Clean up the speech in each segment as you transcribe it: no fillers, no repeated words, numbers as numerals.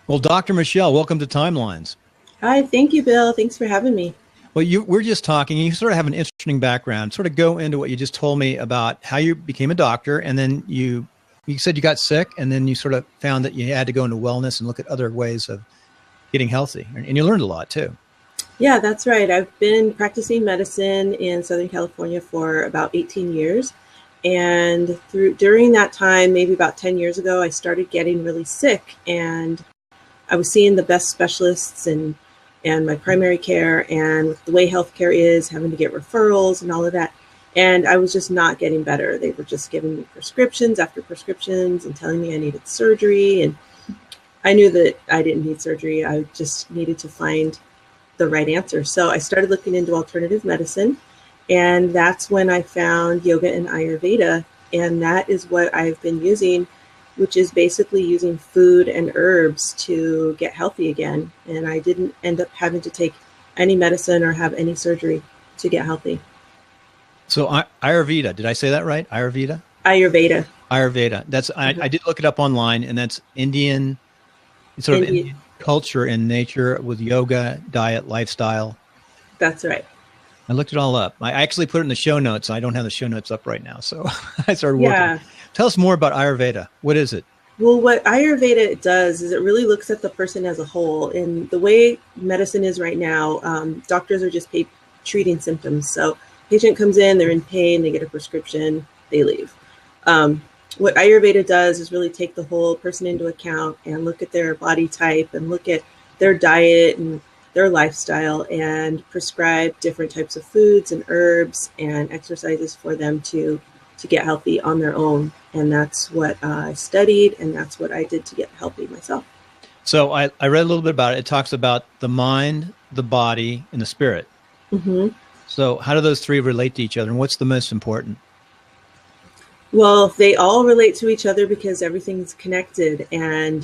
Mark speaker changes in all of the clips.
Speaker 1: Well, Dr. Michelle, welcome to Timelines.
Speaker 2: Hi, thank you, Bill. Thanks for having me.
Speaker 1: Well, we're just talking. You sort of have an interesting background. Sort of go into what you just told me about how you became a doctor, and then you said you got sick, and then you sort of found that you had to go into wellness and look at other ways of getting healthy, and you learned a lot too.
Speaker 2: Yeah, that's right. I've been practicing medicine in Southern California for about 18 years. And during that time, maybe about 10 years ago, I started getting really sick, and I was seeing the best specialists and my primary care, and with the way healthcare is, having to get referrals and all of that. And I was just not getting better. They were just giving me prescriptions after prescriptions and telling me I needed surgery. And I knew that I didn't need surgery. I just needed to find the right answer. So I started looking into alternative medicine. And that's when I found yoga and Ayurveda. And that is what I've been using, which is basically using food and herbs to get healthy again. And I didn't end up having to take any medicine or have any surgery to get healthy.
Speaker 1: So Ayurveda, did I say that right? Ayurveda?
Speaker 2: Ayurveda.
Speaker 1: Ayurveda. That's I did look it up online, and that's Indian, sort of Indian culture and nature with yoga, diet, lifestyle.
Speaker 2: That's right.
Speaker 1: I looked it all up. I actually put it in the show notes. I don't have the show notes up right now, so I started working.
Speaker 2: Yeah.
Speaker 1: Tell us more about Ayurveda. What is it?
Speaker 2: Well, what Ayurveda does is it really looks at the person as a whole. And the way medicine is right now, doctors are just treating symptoms. So patient comes in, they're in pain, they get a prescription, they leave. What Ayurveda does is really take the whole person into account and look at their body type and look at their diet and their lifestyle and prescribe different types of foods and herbs and exercises for them to get healthy on their own. And that's what I studied, and that's what I did to get healthy myself.
Speaker 1: So I read a little bit about it. It talks about the mind, the body, and the spirit.
Speaker 2: Mm-hmm.
Speaker 1: So how do those three relate to each other, and what's the most important?
Speaker 2: Well, they all relate to each other because everything's connected. And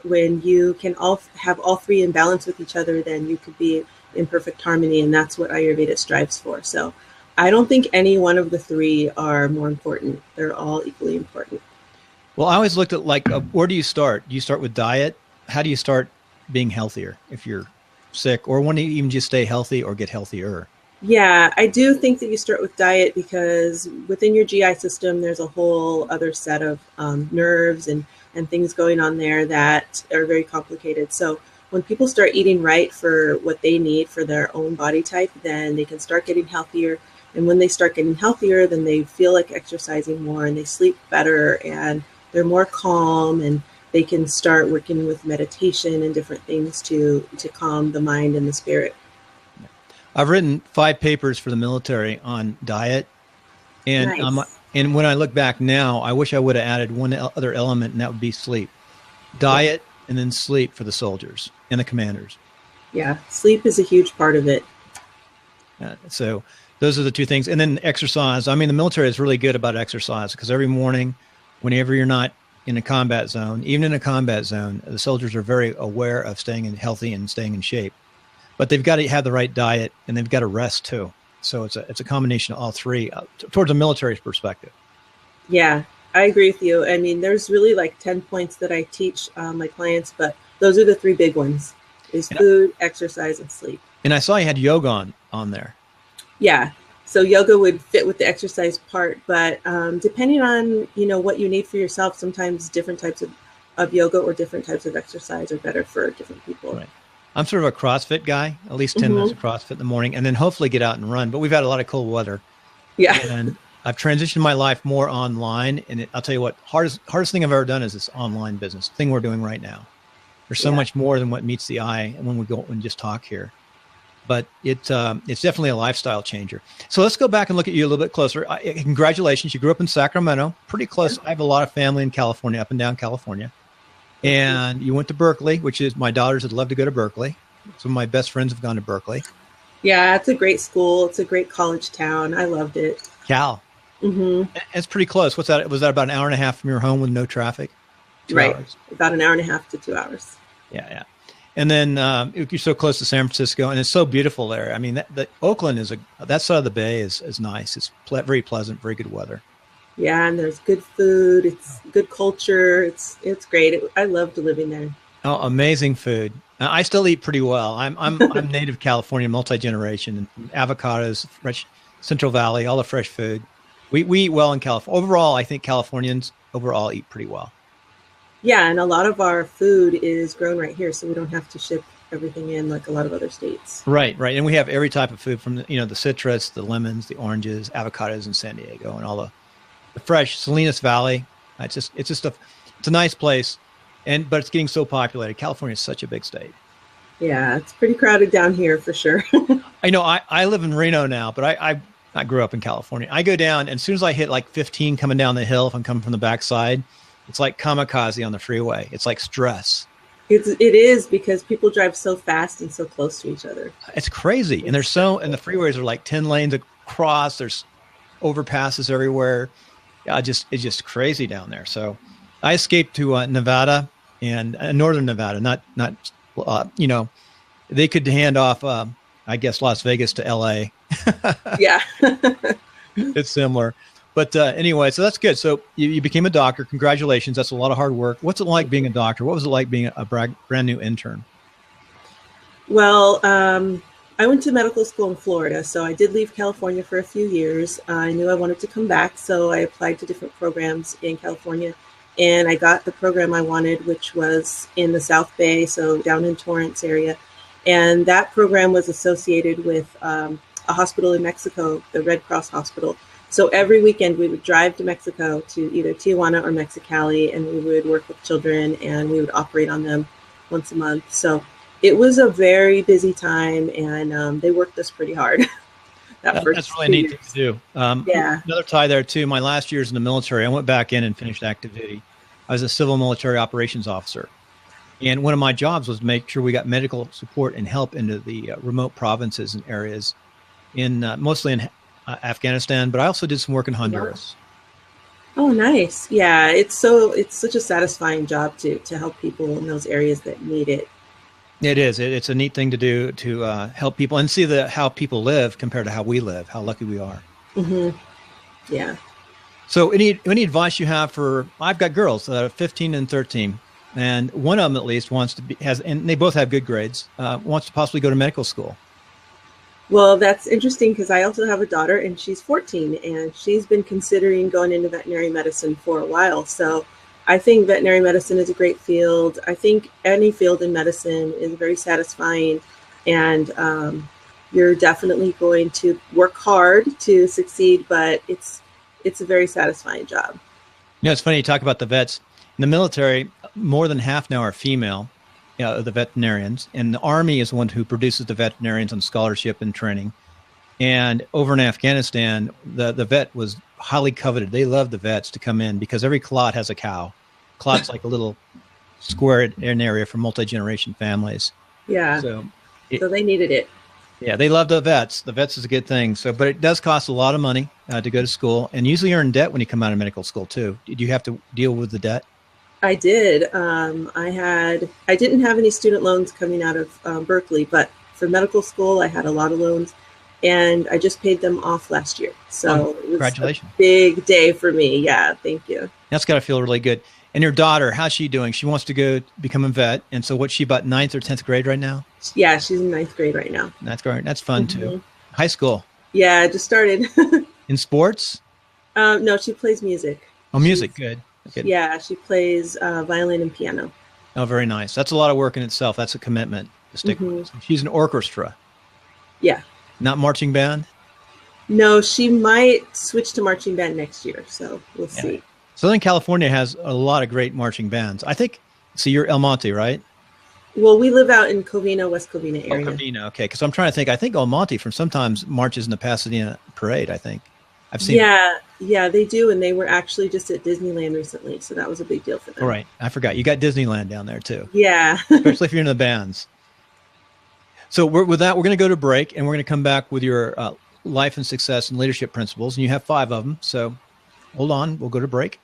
Speaker 2: when you can all have all three in balance with each other, then you could be in perfect harmony. And that's what Ayurveda strives for. So I don't think any one of the three are more important. They're all equally important.
Speaker 1: Well, I always looked at where do you start? Do you start with diet? How do you start being healthier if you're sick, or want to even just stay healthy or get healthier?
Speaker 2: Yeah, I do think that you start with diet because within your GI system, there's a whole other set of nerves and things going on there that are very complicated. So when people start eating right for what they need for their own body type, then they can start getting healthier. And when they start getting healthier, then they feel like exercising more and they sleep better and they're more calm, and they can start working with meditation and different things to calm the mind and the spirit.
Speaker 1: I've written 5 papers for the military on diet. And
Speaker 2: Nice.
Speaker 1: And when I look back now, I wish I would have added one other element, and that would be sleep. Diet and then sleep for the soldiers and the commanders.
Speaker 2: Yeah, sleep is a huge part of it.
Speaker 1: So those are the 2 things. And then exercise. I mean, the military is really good about exercise because every morning, whenever you're not in a combat zone, even in a combat zone, the soldiers are very aware of staying healthy and staying in shape. But they've got to have the right diet, and they've got to rest too. So it's a combination of all three towards a military's perspective.
Speaker 2: Yeah, I agree with you. I mean, there's really like 10 points that I teach my clients, but those are the 3 big ones: is food, exercise, and sleep.
Speaker 1: And I saw you had yoga on there.
Speaker 2: Yeah. So yoga would fit with the exercise part, but depending on, what you need for yourself, sometimes different types of yoga or different types of exercise are better for different people.
Speaker 1: Right. I'm sort of a CrossFit guy, at least 10 minutes of CrossFit in the morning, and then hopefully get out and run. But we've had a lot of cold weather.
Speaker 2: Yeah.
Speaker 1: And I've transitioned my life more online. And I'll tell you what, hardest thing I've ever done is this online business thing we're doing right now. There's so much more than what meets the eye when we go and just talk here. But it's definitely a lifestyle changer. So let's go back and look at you a little bit closer. Congratulations. You grew up in Sacramento, pretty close. I have a lot of family in California, up and down California. And you went to Berkeley, which is, my daughters would love to go to Berkeley. Some of my best friends have gone to Berkeley.
Speaker 2: Yeah, it's a great school. It's a great college town. I loved it.
Speaker 1: Cal. Mm-hmm. It's pretty close. What's that? Was that about an hour and a half from your home with no traffic? 2 hours.
Speaker 2: About an hour and a half to 2 hours.
Speaker 1: Yeah. And then you're so close to San Francisco, and it's so beautiful there. I mean, Oakland that side of the bay is nice. It's very pleasant, very good weather.
Speaker 2: Yeah, and there's good food. It's good culture. It's great. I loved living there.
Speaker 1: Oh, amazing food. I still eat pretty well. I'm native California, multi-generation, and avocados, fresh Central Valley, all the fresh food. We eat well in California. Overall, I think Californians overall eat pretty well.
Speaker 2: Yeah, and a lot of our food is grown right here, so we don't have to ship everything in like a lot of other states.
Speaker 1: Right, right. And we have every type of food from the citrus, the lemons, the oranges, avocados in San Diego, and all the fresh Salinas Valley. It's a nice place, but it's getting so populated. California is such a big state.
Speaker 2: Yeah, it's pretty crowded down here for sure.
Speaker 1: I know. I live in Reno now, but I grew up in California. I go down, and as soon as I hit like 15 coming down the hill, if I'm coming from the backside, it's like kamikaze on the freeway. It's like stress.
Speaker 2: It is because people drive so fast and so close to each other.
Speaker 1: It's crazy. And the freeways are like 10 lanes across. There's overpasses everywhere. Yeah, it's just crazy down there. So I escaped to Nevada and northern Nevada, not they could hand off, I guess, Las Vegas to LA.
Speaker 2: Yeah.
Speaker 1: It's similar. But anyway, so that's good. So you became a doctor. Congratulations. That's a lot of hard work. What's it like being a doctor? What was it like being a brand new intern?
Speaker 2: Well, I went to medical school in Florida, so I did leave California for a few years. I knew I wanted to come back, so I applied to different programs in California, and I got the program I wanted, which was in the South Bay, so down in Torrance area. And that program was associated with a hospital in Mexico, the Red Cross Hospital. So every weekend we would drive to Mexico to either Tijuana or Mexicali, and we would work with children and we would operate on them once a month. So it was a very busy time, and they worked us pretty hard. That's
Speaker 1: really neat to do.
Speaker 2: Yeah.
Speaker 1: Another tie there too. My last years in the military, I went back in and finished active duty. I was a civil military operations officer. And one of my jobs was to make sure we got medical support and help into the remote provinces and areas mostly in Afghanistan, but I also did some work in Honduras.
Speaker 2: Oh, nice. Yeah, it's such a satisfying job to help people in those areas that need it.
Speaker 1: It is. It's a neat thing to do to help people and see how people live compared to how we live, how lucky we are.
Speaker 2: Mm-hmm. Yeah.
Speaker 1: So any advice you have I've got girls that are 15 and 13, and one of them at least and they both have good grades, wants to possibly go to medical school.
Speaker 2: Well, that's interesting because I also have a daughter and she's 14 and she's been considering going into veterinary medicine for a while. So I think veterinary medicine is a great field. I think any field in medicine is very satisfying, and you're definitely going to work hard to succeed, but it's a very satisfying job.
Speaker 1: It's funny you talk about the vets. In the military, more than half now are female. The veterinarians, and the Army is the one who produces the veterinarians on scholarship and training. And over in Afghanistan, the vet was highly coveted. They loved the vets to come in because every clot has a cow. Clot's like a little square in area for multi-generation families.
Speaker 2: Yeah. So they needed it.
Speaker 1: Yeah, they love the vets. The vets is a good thing. But it does cost a lot of money to go to school, and usually you're in debt when you come out of medical school too. Did you have to deal with the debt?
Speaker 2: I did. I didn't have any student loans coming out of Berkeley, but for medical school, I had a lot of loans, and I just paid them off last year. So it was
Speaker 1: congratulations.
Speaker 2: A big day for me. Yeah, thank you.
Speaker 1: That's got to feel really good. And your daughter, how's she doing? She wants to go become a vet. And so what's she, about 9th or 10th grade right now?
Speaker 2: Yeah, she's in 9th grade right now.
Speaker 1: That's great. That's fun too. High school.
Speaker 2: Yeah, I just started.
Speaker 1: In sports?
Speaker 2: No, she plays music.
Speaker 1: Oh, music. Good.
Speaker 2: Yeah, she plays violin and piano.
Speaker 1: Oh, very nice. That's a lot of work in itself. That's a commitment to stick with. She's an orchestra.
Speaker 2: Yeah.
Speaker 1: Not marching band?
Speaker 2: No, she might switch to marching band next year, so we'll see.
Speaker 1: Southern California has a lot of great marching bands. I think, so you're El Monte, right?
Speaker 2: Well, we live out in Covina, West Covina area.
Speaker 1: Oh, Covina, okay. Because I'm trying to think. I think El Monte from sometimes marches in the Pasadena parade, I think. I've seen
Speaker 2: Yeah, they do, and they were actually just at Disneyland recently, so that was a big deal for them.
Speaker 1: All right, I forgot. You got Disneyland down there, too.
Speaker 2: Yeah.
Speaker 1: Especially if you're in the bands. So with that, we're going to go to break, and we're going to come back with your life and success and leadership principles, and you have 5 of them. So hold on. We'll go to break.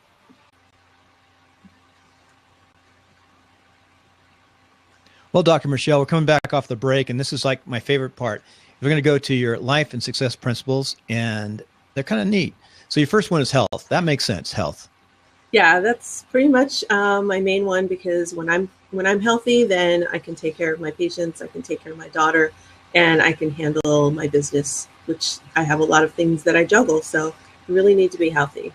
Speaker 1: Well, Dr. Michele, we're coming back off the break, and this is like my favorite part. We're going to go to your life and success principles, and they're kind of neat. So your first one is health. That makes sense, health.
Speaker 2: Yeah, that's pretty much my main one, because when I'm when I'm healthy, then I can take care of my patients, I can take care of my daughter, and I can handle my business, which I have a lot of things that I juggle. So you really need to be healthy.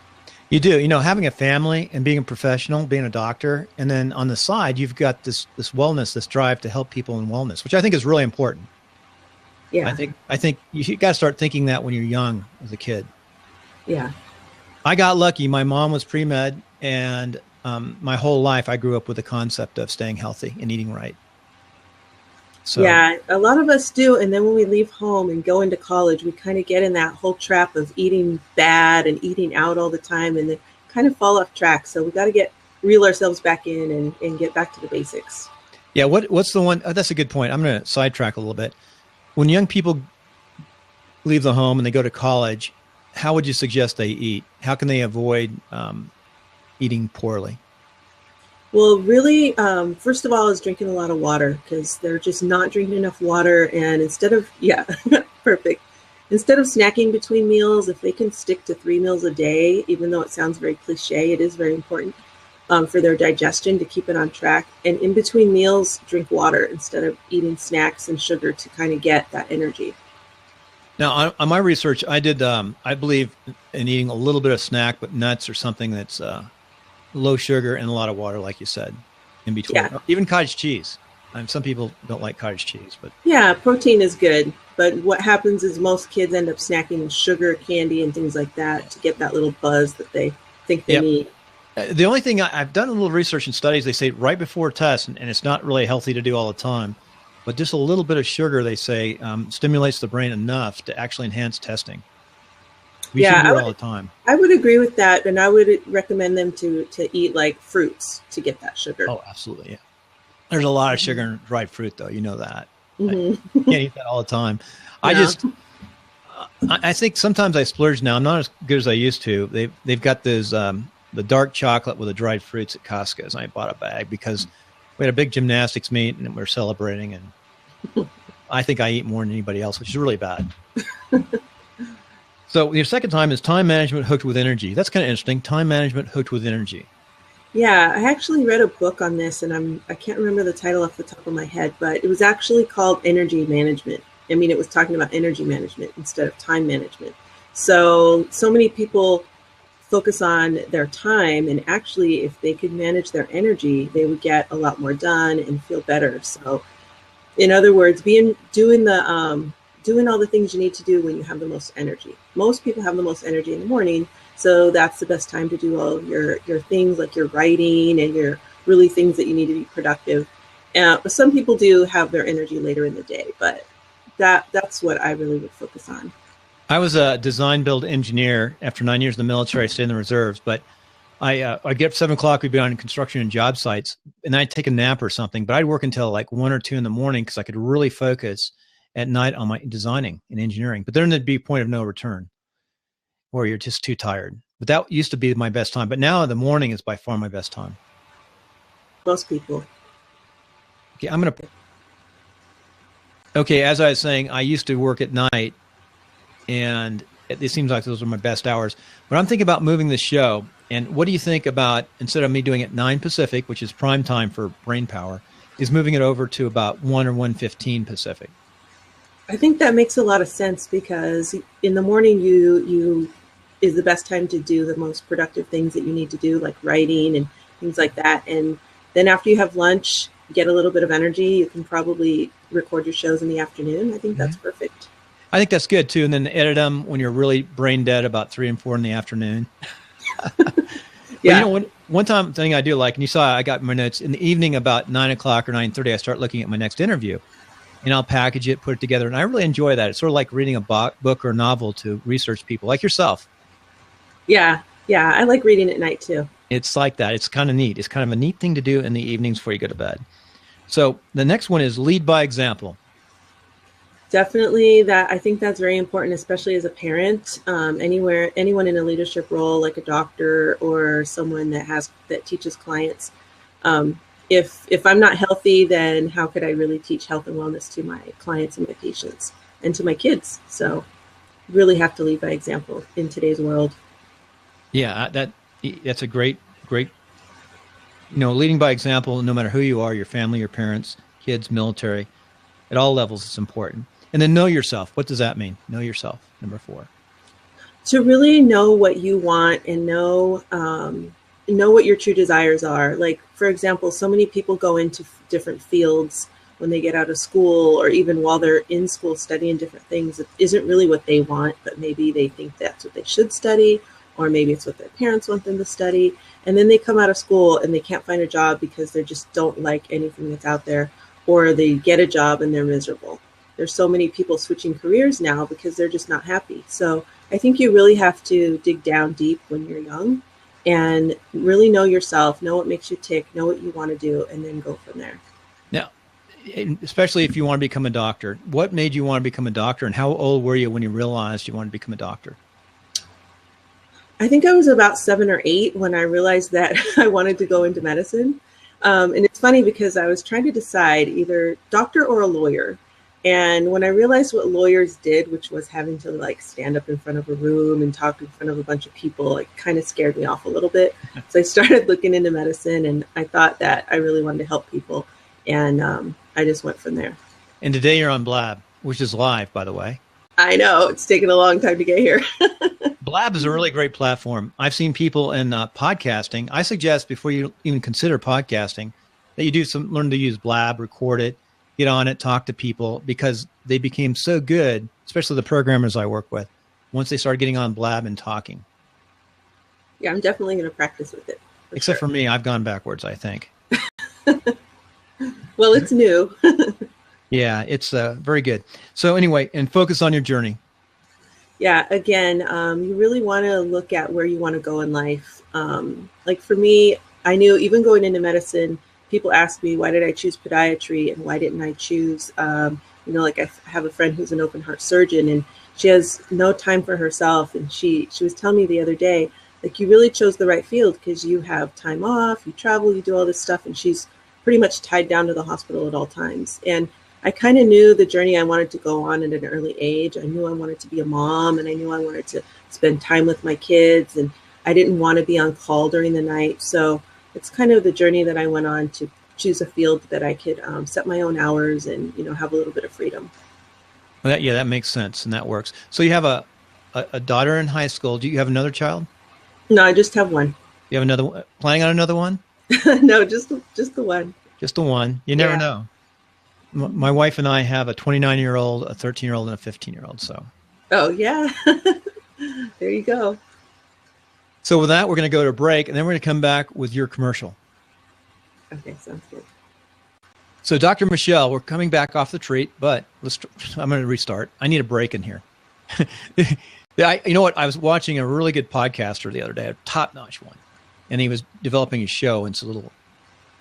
Speaker 1: You do, having a family and being a professional, being a doctor, and then on the side, you've got this wellness, this drive to help people in wellness, which I think is really important.
Speaker 2: Yeah.
Speaker 1: I think you got to start thinking that when you're young as a kid.
Speaker 2: Yeah.
Speaker 1: I got lucky. My mom was pre-med, and my whole life I grew up with the concept of staying healthy and eating right. So
Speaker 2: yeah, a lot of us do. And then when we leave home and go into college, we kind of get in that whole trap of eating bad and eating out all the time, and then kind of fall off track. So we got to reel ourselves back in and get back to the basics.
Speaker 1: Yeah. What's the one? Oh, that's a good point. I'm going to sidetrack a little bit. When young people leave the home and they go to college, how would you suggest they eat? How can they avoid eating poorly?
Speaker 2: Well, really, first of all, is drinking a lot of water, because they're just not drinking enough water. And perfect. Instead of snacking between meals, if they can stick to 3 meals a day, even though it sounds very cliche, it is very important for their digestion to keep it on track. And in between meals, drink water instead of eating snacks and sugar to kind of get that energy.
Speaker 1: Now, on my research, I did, I believe in eating a little bit of snack, but nuts or something that's low sugar and a lot of water, like you said, in between.
Speaker 2: Yeah.
Speaker 1: Even cottage cheese. Some people don't like cottage cheese, but
Speaker 2: yeah, protein is good. But what happens is most kids end up snacking sugar, candy, and things like that to get that little buzz that they think they need.
Speaker 1: The only thing I've done a little research and studies, they say right before tests, and it's not really healthy to do all the time, but just a little bit of sugar, they say, stimulates the brain enough to actually enhance testing. We should do it all the time.
Speaker 2: I would agree with that, and I would recommend them to eat like fruits to get that sugar.
Speaker 1: Oh, absolutely, yeah. There's a lot of sugar in dried fruit, though. You know that.
Speaker 2: Mm-hmm.
Speaker 1: I can't eat that all the time. Yeah. I think sometimes I splurge now. I'm not as good as I used to. They've got those the dark chocolate with the dried fruits at Costco's. And I bought a bag because we had a big gymnastics meet and we were celebrating. And I think I eat more than anybody else, which is really bad. So your second time is time management hooked with energy. That's kind of interesting. Time management hooked with energy.
Speaker 2: Yeah, I actually read a book on this, and I can't remember the title off the top of my head, but it was actually called Energy Management. I mean, it was talking about energy management instead of time management. So many people focus on their time, and actually, if they could manage their energy, they would get a lot more done and feel better. So, in other words, doing all the things you need to do when you have the most energy. Most people have the most energy in the morning. So that's the best time to do all of your things, like your writing and your really things that you need to be productive. But some people do have their energy later in the day, but that's what I really would focus on.
Speaker 1: I was a design build engineer. After 9 years in the military, I stayed in the reserves, but I'd get up 7 o'clock, we'd be on construction and job sites, and I'd take a nap or something, but I'd work until like 1 or 2 in the morning because I could really focus at night on my designing and engineering. But then there'd be a point of no return, or you're just too tired. But that used to be my best time. But now the morning is by far my best time.
Speaker 2: Most people.
Speaker 1: Okay, as I was saying, I used to work at night, and it seems like those are my best hours. But I'm thinking about moving the show. And what do you think about, instead of me doing it 9 Pacific, which is prime time for brain power, is moving it over to about 1 or 1:15 Pacific?
Speaker 2: I think that makes a lot of sense, because in the morning you is the best time to do the most productive things that you need to do, like writing and things like that. And then after you have lunch, get a little bit of energy, you can probably record your shows in the afternoon. I think that's perfect. I
Speaker 1: think that's good too. And then edit them when you're really brain dead about 3 and 4 in the afternoon. Yeah. One thing I do like, and you saw I got my notes in the evening about 9 o'clock or 9:30, I start looking at my next interview. And I'll package it, put it together. And I really enjoy that. It's sort of like reading a book or a novel to research people like yourself.
Speaker 2: Yeah. Yeah. I like reading at night too.
Speaker 1: It's like that. It's kind of neat. It's kind of a neat thing to do in the evenings before you go to bed. So the next one is lead by example.
Speaker 2: Definitely that. I think that's very important, especially as a parent. Anyone in a leadership role, like a doctor or someone that teaches clients. If I'm not healthy, then how could I really teach health and wellness to my clients and my patients and to my kids? So really have to lead by example in today's world.
Speaker 1: Yeah, that's a great Leading by example, no matter who you are, your family, your parents, kids, military, at all levels, it's important. And then know yourself. What does that mean? Know yourself, number 4.
Speaker 2: To really know what you want and know what your true desires are. Like, for example, so many people go into different fields when they get out of school, or even while they're in school studying different things. It isn't really what they want, but maybe they think that's what they should study, or maybe it's what their parents want them to study. And then they come out of school and they can't find a job because they just don't like anything that's out there, or they get a job and they're miserable. There's so many people switching careers now because they're just not happy. So I think you really have to dig down deep when you're young and really know yourself, know what makes you tick, know what you want to do, and then go from there.
Speaker 1: Now, especially if you want to become a doctor, what made you want to become a doctor, and how old were you when you realized you wanted to become a doctor?
Speaker 2: I think I was about 7 or 8 when I realized that I wanted to go into medicine. And it's funny because I was trying to decide either doctor or a lawyer. And when I realized what lawyers did, which was having to like stand up in front of a room and talk in front of a bunch of people, it kind of scared me off a little bit. So I started looking into medicine, and I thought that I really wanted to help people. And I just went from there.
Speaker 1: And today you're on Blab, which is live, by the way.
Speaker 2: I know, it's taken a long time to get here.
Speaker 1: Blab is a really great platform. I've seen people in podcasting. I suggest before you even consider podcasting that you learn to use Blab, record it, get on it, talk to people, because they became so good, especially the programmers I work with, once they started getting on Blab and talking.
Speaker 2: Yeah, I'm definitely going to practice with it.
Speaker 1: Except for me, I've gone backwards, I think.
Speaker 2: Well, it's new.
Speaker 1: Yeah, it's very good. So anyway, and focus on your journey.
Speaker 2: Yeah, again, you really want to look at where you want to go in life. Like for me, I knew even going into medicine, people ask me, why did I choose podiatry and why didn't I choose, like I have a friend who's an open heart surgeon, and she has no time for herself. And she was telling me the other day, like, you really chose the right field because you have time off, you travel, you do all this stuff. And she's pretty much tied down to the hospital at all times. And I kind of knew the journey I wanted to go on at an early age. I knew I wanted to be a mom, and I knew I wanted to spend time with my kids, and I didn't want to be on call during the night. So it's kind of the journey that I went on to choose a field that I could set my own hours and, have a little bit of freedom.
Speaker 1: Well, that makes sense, and that works. So you have a daughter in high school. Do you have another child?
Speaker 2: No, I just have one.
Speaker 1: You have another? Planning on another one?
Speaker 2: No, just the one.
Speaker 1: Just the one. You never know. My wife and I have a 29-year-old, a 13-year-old, and a 15-year-old. So.
Speaker 2: Oh yeah, there you go.
Speaker 1: So with that, we're going to go to a break, and then we're going to come back with your commercial.
Speaker 2: Okay, sounds good.
Speaker 1: So Dr. Michele, we're coming back off the treat, but I'm going to restart. I need a break in here. You know what? I was watching a really good podcaster the other day, a top-notch one, and he was developing his show, and it's a little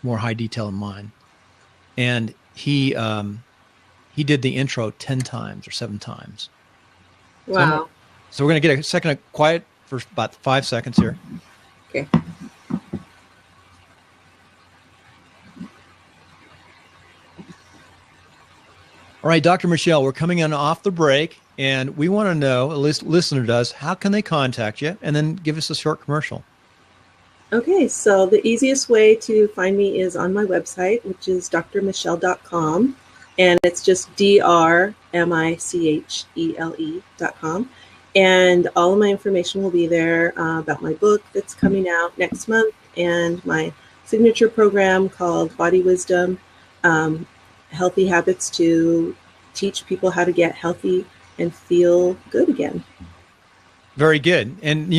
Speaker 1: more high detail than mine. And he did the intro 10 times or 7 times.
Speaker 2: Wow.
Speaker 1: So we're going to get a second of quiet for about 5 seconds here.
Speaker 2: Okay.
Speaker 1: All right, Dr. Michele, we're coming in off the break, and we want to know, at least listener does, how can they contact you? And then give us a short commercial.
Speaker 2: Okay, so the easiest way to find me is on my website, which is drmichele.com, and it's just drmichele.com. And all of my information will be there about my book that's coming out next month, and my signature program called Body Wisdom, Healthy Habits to teach people how to get healthy and feel good again.
Speaker 1: Very good. And,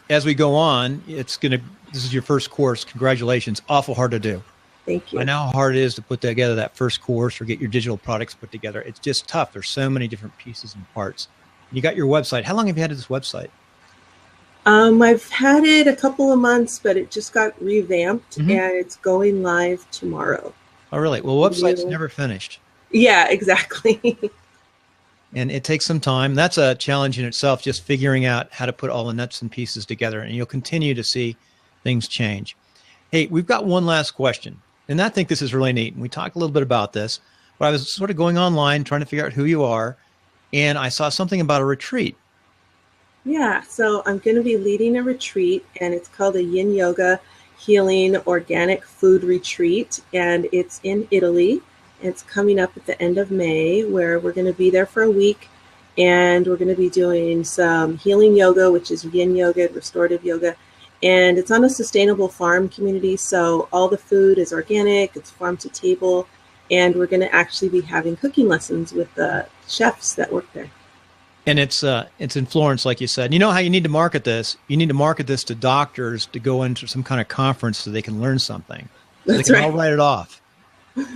Speaker 1: as we go on, this is your first course. Congratulations. Awful hard to do.
Speaker 2: Thank you.
Speaker 1: I know how hard it is to put together that first course or get your digital products put together. It's just tough. There's so many different pieces and parts. You got your website. How long have you had this website?
Speaker 2: I've had it a couple of months, but it just got revamped, and it's going live tomorrow.
Speaker 1: Oh, really? Well, website's never finished.
Speaker 2: Yeah, exactly.
Speaker 1: And it takes some time. That's a challenge in itself, just figuring out how to put all the nuts and pieces together. And you'll continue to see things change. Hey, we've got one last question. And I think this is really neat. And we talked a little bit about this, but I was sort of going online trying to figure out who you are. And I saw something about a retreat.
Speaker 2: Yeah, so I'm going to be leading a retreat, and it's called a Yin Yoga healing organic food retreat, and it's in Italy. It's coming up at the end of May, where we're going to be there for a week, and we're going to be doing some healing yoga, which is yin yoga, restorative yoga, and it's on a sustainable farm community, so all the food is organic, it's farm to table, and we're going to actually be having cooking lessons with the chefs that work there.
Speaker 1: And it's in Florence, like you said. You know how you need to market this? You need to market this to doctors to go into some kind of conference so they can learn something. So
Speaker 2: That's
Speaker 1: they can
Speaker 2: right.
Speaker 1: all write it off.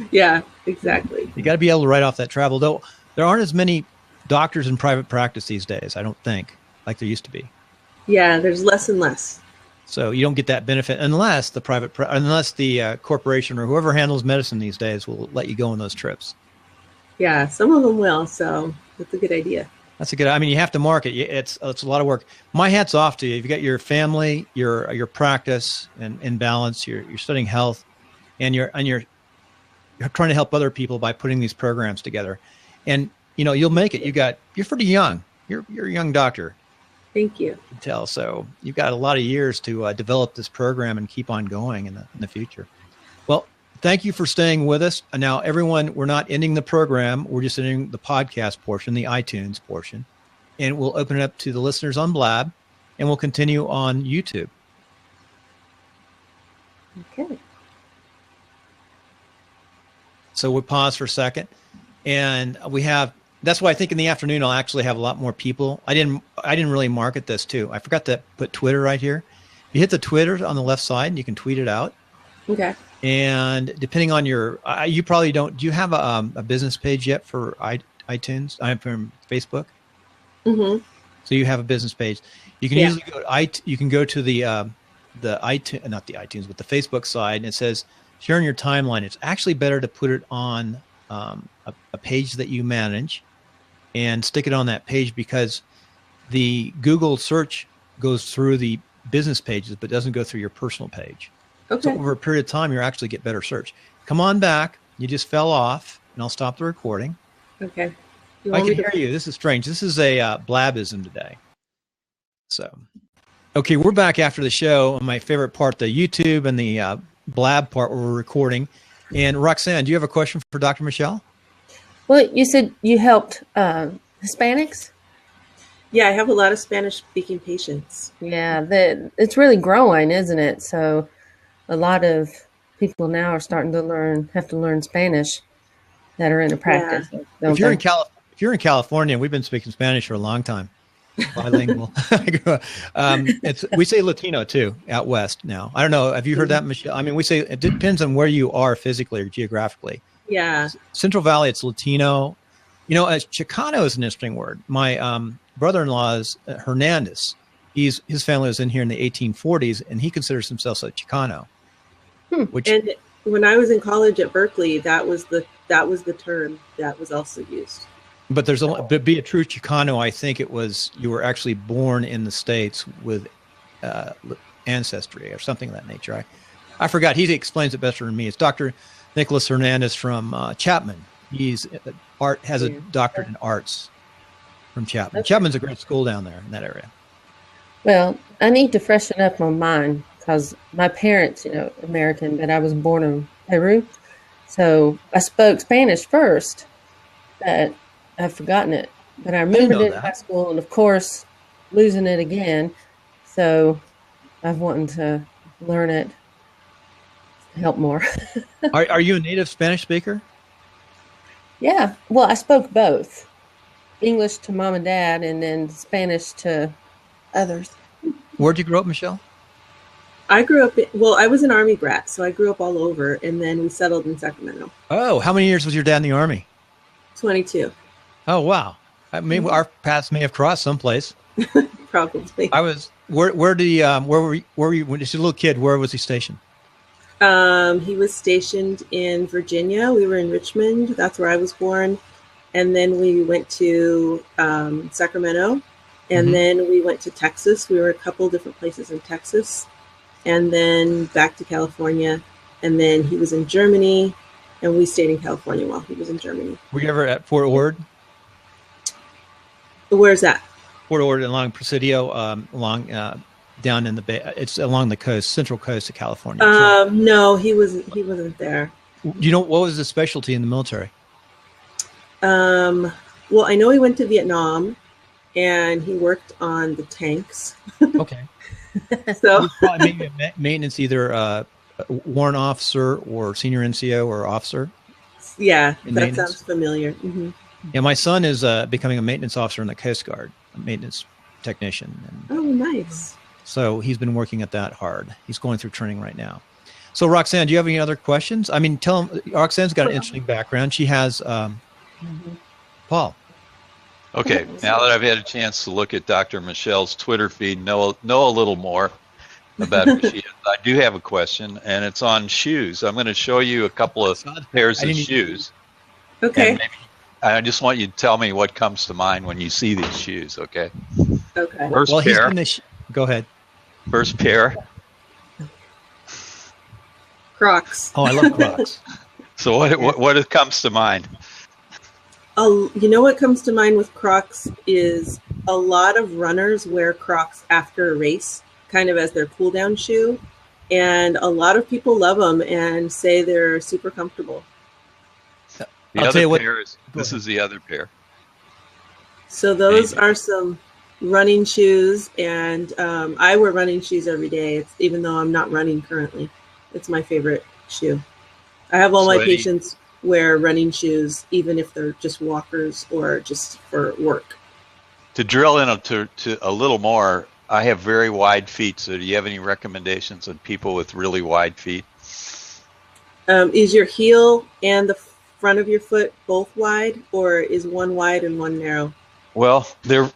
Speaker 2: Yeah, exactly.
Speaker 1: You got to be able to write off that travel. Though there aren't as many doctors in private practice these days, I don't think, like there used to be.
Speaker 2: Yeah, there's less and less.
Speaker 1: So you don't get that benefit unless the corporation or whoever handles medicine these days will let you go on those trips.
Speaker 2: Yeah, some of them will, so that's a good idea.
Speaker 1: That's a good. I mean, you have to market. It's a lot of work. My hat's off to you. You've got your family, your practice, and in balance. You're studying health, and you're trying to help other people by putting these programs together. And you'll make it. You're pretty young. You're a young doctor.
Speaker 2: Thank you.
Speaker 1: You can tell. So you've got a lot of years to develop this program and keep on going in the future. Well, thank you for staying with us. And now, everyone, we're not ending the program. We're just ending the podcast portion, the iTunes portion. And we'll open it up to the listeners on Blab, and we'll continue on YouTube.
Speaker 2: Okay.
Speaker 1: So we'll pause for a second. And that's why I think in the afternoon, I'll actually have a lot more people. I didn't really market this too. I forgot to put Twitter right here. You hit the Twitter on the left side and you can tweet it out.
Speaker 2: Okay.
Speaker 1: And depending on you probably don't, do you have a business page yet for iTunes? I'm from Facebook.
Speaker 2: Mm-hmm.
Speaker 1: So you have a business page. You can usually go to the iTunes, not the iTunes, but the Facebook side, and it says sharing your timeline. It's actually better to put it on a page that you manage and stick it on that page, because the Google search goes through the business pages, but doesn't go through your personal page.
Speaker 2: Okay.
Speaker 1: So over a period of time, you actually get better search. Come on back. You just fell off, and I'll stop the recording.
Speaker 2: Okay.
Speaker 1: I can hear you. This is strange. This is a blabism today. So, okay, we're back after the show. My favorite part, the YouTube and the blab part where we're recording. And Roxanne, do you have a question for Dr. Michele?
Speaker 3: Well, you said you helped Hispanics?
Speaker 2: Yeah, I have a lot of Spanish-speaking patients.
Speaker 3: Yeah, it's really growing, isn't it? So a lot of people now are starting to have to learn Spanish that are in a practice.
Speaker 1: Yeah. If you're in California, we've been speaking Spanish for a long time. Bilingual. We say Latino too out west now. I don't know. Have you heard that, Michele? I mean, we say it depends on where you are physically or geographically.
Speaker 2: Yeah.
Speaker 1: Central Valley, it's Latino. Chicano is an interesting word. My brother-in-law is Hernandez. His family was in here in the 1840s, and he considers himself a Chicano.
Speaker 2: And when I was in college at Berkeley, that was the term that was also used.
Speaker 1: But but be a true Chicano, I think it was you were actually born in the States with ancestry or something of that nature. I forgot. He explains it better than me. It's Dr. Nicholas Hernandez from Chapman. He's has a doctorate in arts from Chapman. Okay. Chapman's a great school down there in that area.
Speaker 3: Well, I need to freshen up on mine because my parents, American, but I was born in Peru. So I spoke Spanish first, but I've forgotten it. But I remembered it in high school, and of course, losing it again. So I've wanted to learn it to help more.
Speaker 1: Are you a native Spanish speaker?
Speaker 3: Yeah. Well, I spoke both. English to mom and dad, and then Spanish to others.
Speaker 1: Where'd you grow up, Michele?
Speaker 2: I grew up, I was an Army brat, so I grew up all over, and then we settled in Sacramento.
Speaker 1: Oh, how many years was your dad in the Army?
Speaker 2: 22.
Speaker 1: Oh, wow. I mean, our paths may have crossed someplace.
Speaker 2: Probably.
Speaker 1: Where were you, when you were a little kid, where was he stationed?
Speaker 2: He was stationed in Virginia. We were in Richmond. That's where I was born. And then we went to Sacramento. And then we went to Texas. We were a couple different places in Texas. And then back to California. And then he was in Germany. And we stayed in California while he was in Germany.
Speaker 1: Were you ever at Fort Ord?
Speaker 2: Where's that?
Speaker 1: Fort Ord along Presidio, along down in the Bay? It's along the coast, central coast of California.
Speaker 2: No, he wasn't there.
Speaker 1: You know, what was his specialty in the military?
Speaker 2: Well, I know he went to Vietnam, and he worked on the tanks.
Speaker 1: Okay.
Speaker 2: So
Speaker 1: probably maybe a maintenance, either warrant officer or senior NCO or officer.
Speaker 2: Yeah, that sounds familiar. Mm-hmm.
Speaker 1: Yeah, my son is becoming a maintenance officer in the Coast Guard, a maintenance technician.
Speaker 2: Oh, nice.
Speaker 1: So he's been working at that hard. He's going through training right now. So Roxanne, do you have any other questions? I mean, tell him, Roxanne's got an interesting background. She has Paul.
Speaker 4: Okay, now that I've had a chance to look at Dr. Michelle's Twitter feed, know a little more about who she is, I do have a question, and it's on shoes. I'm going to show you a couple of pairs of shoes.
Speaker 2: Okay.
Speaker 4: I just want you to tell me what comes to mind when you see these shoes, okay?
Speaker 2: Okay.
Speaker 4: First pair.
Speaker 1: Go ahead.
Speaker 4: First pair.
Speaker 2: Crocs.
Speaker 1: Oh, I love Crocs.
Speaker 4: So what comes to mind?
Speaker 2: You know what comes to mind with Crocs is a lot of runners wear Crocs after a race, kind of as their cool down shoe. And a lot of people love them and say they're super comfortable.
Speaker 4: I'll tell you what. This is the other pair.
Speaker 2: So those are some running shoes, and I wear running shoes every day. Even though I'm not running currently, it's my favorite shoe. I have all my patients wear running shoes, even if they're just walkers or just for work.
Speaker 4: To drill in to a little more, I have very wide feet. So do you have any recommendations on people with really wide feet?
Speaker 2: Is your heel and the front of your foot both wide, or is one wide and one narrow?
Speaker 4: Well, they're.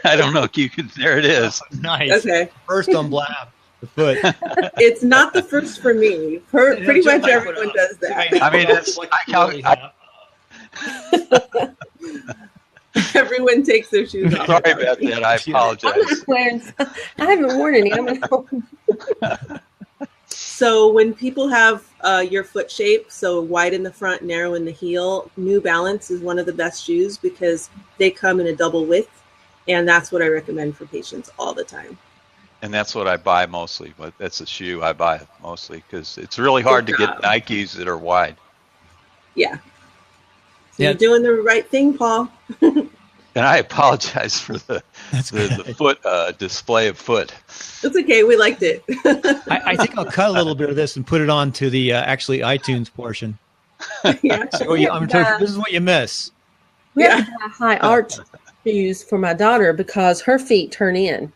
Speaker 4: I don't know. There it is.
Speaker 1: Nice.
Speaker 2: Okay.
Speaker 1: First on Blab, the foot.
Speaker 2: It's not the first for me. Pretty much everyone does that.
Speaker 4: I mean,
Speaker 2: everyone takes their shoes off.
Speaker 4: Sorry about that. I apologize.
Speaker 3: I haven't worn any. I'm at home.
Speaker 2: So when people have your foot shape, so wide in the front, narrow in the heel, New Balance is one of the best shoes because they come in a double width, and that's what I recommend for patients all the time.
Speaker 4: And that's what I buy mostly, but that's a shoe I buy mostly because it's really hard to get Nikes that are wide.
Speaker 2: Yeah. So you're doing the right thing, Paul.
Speaker 4: And I apologize for the foot display of foot.
Speaker 2: It's okay. We liked it.
Speaker 1: I think I'll cut a little bit of this and put it on to the actually iTunes portion.
Speaker 2: Yeah.
Speaker 1: This is what you miss.
Speaker 3: We have to buy high arch shoes for my daughter because her feet turn in.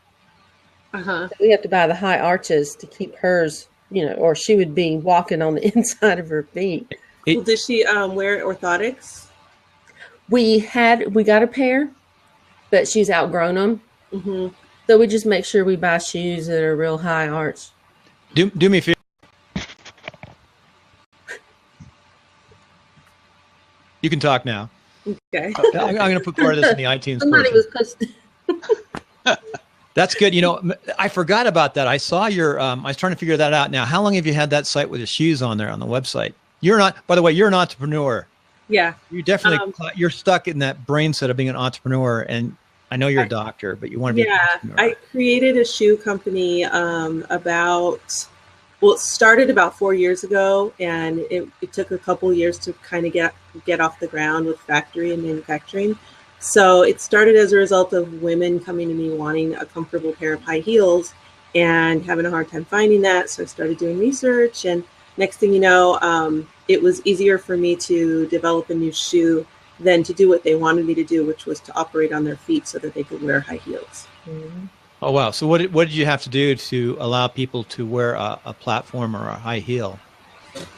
Speaker 3: So we have to buy the high arches to keep hers, or she would be walking on the inside of her feet.
Speaker 2: Well, does she wear orthotics?
Speaker 3: We got a pair, but she's outgrown them.
Speaker 2: Mm-hmm.
Speaker 3: So we just make sure we buy shoes that are real high arch.
Speaker 1: Do me a favor. You can talk now.
Speaker 2: Okay.
Speaker 1: I'm going to put part of this in the iTunes.
Speaker 3: Somebody was posting.
Speaker 1: That's good. I forgot about that. I saw your. I was trying to figure that out. Now, how long have you had that site with the shoes on there on the website? You're not. By the way, you're an entrepreneur.
Speaker 2: Yeah.
Speaker 1: You definitely. You're stuck in that brain set of being an entrepreneur, and I know you're a doctor, but you want to be.
Speaker 2: Yeah, I created a shoe company it started about 4 years ago, and it took a couple years to kind of get off the ground with factory and manufacturing. So it started as a result of women coming to me wanting a comfortable pair of high heels and having a hard time finding that. So I started doing research, and next thing you know, it was easier for me to develop a new shoe than to do what they wanted me to do, which was to operate on their feet so that they could wear high heels.
Speaker 3: Mm-hmm.
Speaker 1: Oh, wow. So what did you have to do to allow people to wear a platform or a high heel?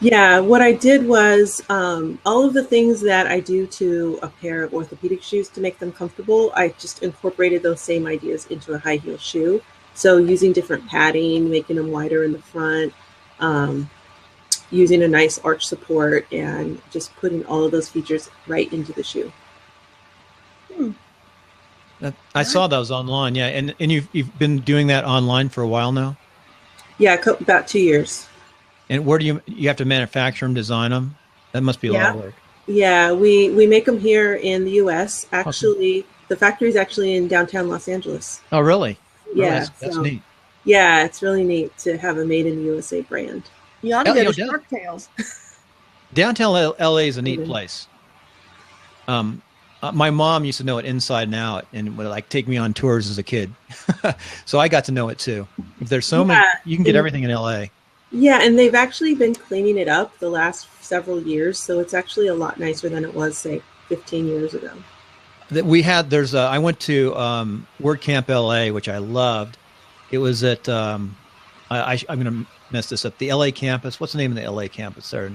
Speaker 2: Yeah, what I did was all of the things that I do to a pair of orthopedic shoes to make them comfortable, I just incorporated those same ideas into a high heel shoe. So using different padding, making them wider in the front, using a nice arch support, and just putting all of those features right into the shoe.
Speaker 1: I saw those online, yeah. And you've been doing that online for a while now?
Speaker 2: Yeah, about 2 years.
Speaker 1: And where do you have to manufacture them, design them? That must be a lot of work.
Speaker 2: Yeah, we make them here in the U.S. Actually, the factory's actually in downtown Los Angeles.
Speaker 1: Oh, really?
Speaker 2: Yeah,
Speaker 1: Oh, that's neat.
Speaker 2: Yeah, it's really neat to have a made in the USA brand.
Speaker 5: You ought to go to Shark Tales.
Speaker 1: Downtown LA is a neat place. My mom used to know it inside and out, and would like take me on tours as a kid. So I got to know it too. There's so many, you can get everything in LA.
Speaker 2: Yeah, and they've actually been cleaning it up the last several years, so it's actually a lot nicer than it was, say, 15 years ago.
Speaker 1: I went to WordCamp LA, which I loved. It was at I'm going to mess this up. The LA campus. What's the name of the LA campus there?